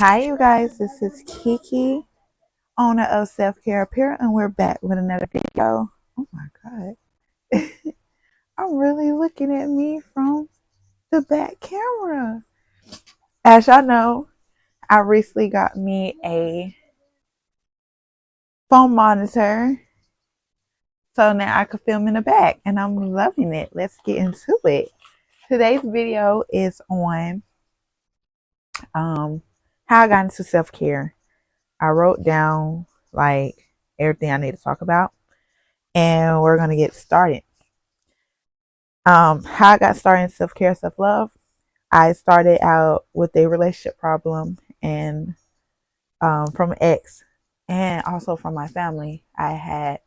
Hi, you guys. This is Kiki, owner of Self Care Apparel, and we're back with another video. Oh my God. I'm really looking at me from the back camera. As y'all know, I recently got me a phone monitor so now I can film in the back, and I'm loving it. Let's get into it. Today's video is on how I got into self care. I wrote down like everything I need to talk about, and we're gonna get started. How I got started in self care, self love. I started out with a relationship problem, and from an ex, and also from my family. I had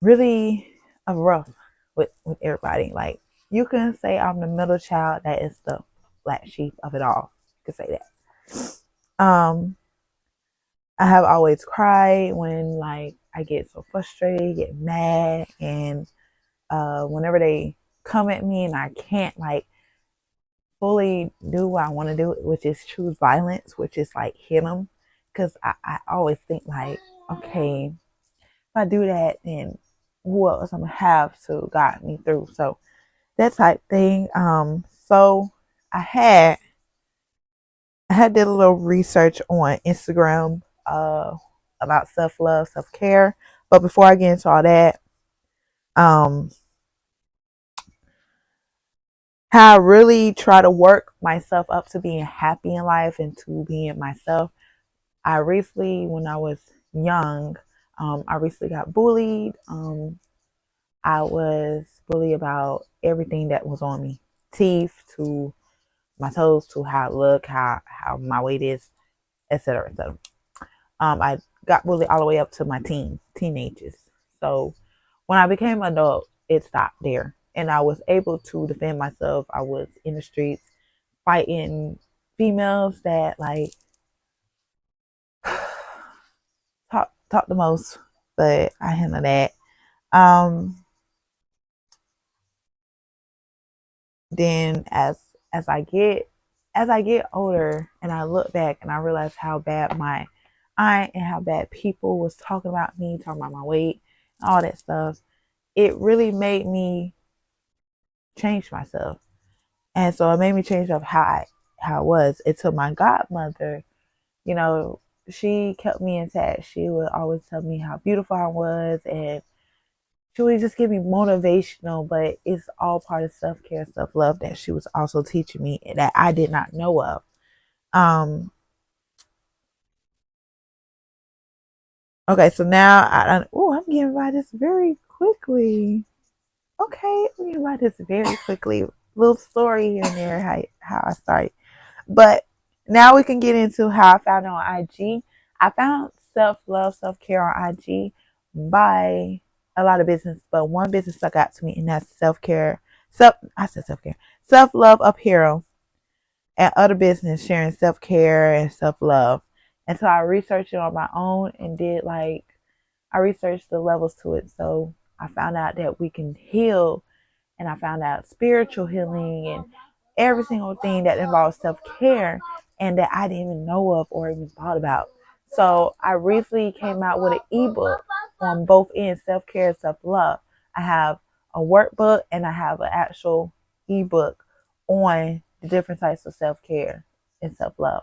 really a rough with everybody. Like, you can say I'm the middle child that is the black sheep of it all. You could say that. I have always cried when like I get so frustrated, get mad, and whenever they come at me and I can't like fully do what I want to do, which is choose violence, which is like hit them, because I always think like, okay, if I do that, then who else I'm gonna have to guide me through? So that type thing. So I had did a little research on Instagram about self love, self care. But before I get into all that, um, how I really try to work myself up to being happy in life and to being myself. I recently, when I was young, I recently got bullied. I was bullied about everything that was on me, teeth to my toes to how I look, how my weight is, etc., etc. I got bullied all the way up to my teenagers. So when I became an adult, it stopped there, and I was able to defend myself. I was in the streets fighting females that like talk the most, but I handle that. Um, then as I get older and I look back and I realize how bad my aunt and how bad people was talking about me, talking about my weight, all that stuff, it really made me change myself. And so it made me change up how I was. It took my godmother, you know, she kept me intact. She would always tell me how beautiful I was, and she would just give me motivational, but it's all part of self care, self love that she was also teaching me that I did not know of. Um, okay, so now I'm getting by this very quickly. Okay, I'm getting by this very quickly. Little story here and there, how I started. But now we can get into how I found it on IG. I found self love, self care on IG by a lot of business, but one business stuck out to me, and that's self care. I said self care, self love apparel, and other business sharing self care and self love. And so I researched it on my own and did like I researched the levels to it. So I found out that we can heal, and I found out spiritual healing and every single thing that involves self care and that I didn't even know of or even thought about. So I recently came out with an ebook on both ends, self care and self love. I have a workbook and I have an actual ebook on the different types of self care and self love.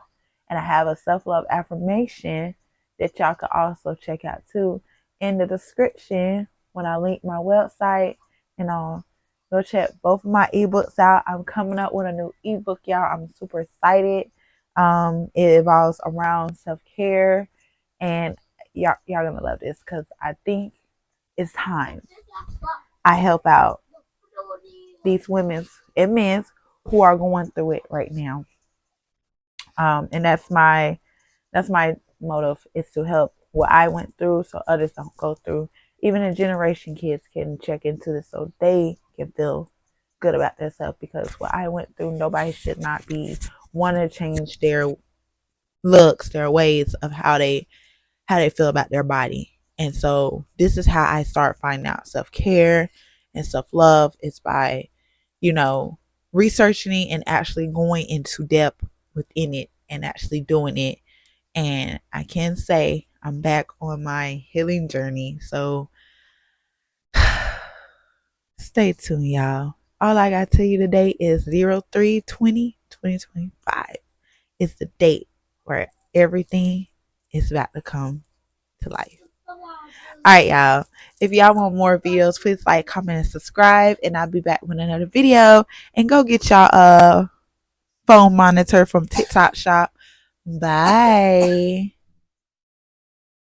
And I have a self love affirmation that y'all can also check out too in the description when I link my website and all. Go check both of my ebooks out. I'm coming up with a new ebook, y'all. I'm super excited. It involves around self care, and y'all gonna love this because I think it's time I help out these women's and men's who are going through it right now. And that's my motive is to help what I went through so others don't go through. Even the generation kids can check into this so they can feel good about themselves, because what I went through, nobody should not be wanting to change their looks, their ways of how they feel about their body. And so this is how I start finding out self-care and self-love is by, you know, researching it and actually going into depth within it and actually doing it. And I can say I'm back on my healing journey. So stay tuned, y'all. All I got to tell you today is 03/20/2025 is the date where everything is about to come to life. All right, y'all. If y'all want more videos, please like, comment, and subscribe. And I'll be back with another video. And go get y'all a phone monitor from TikTok Shop. Bye.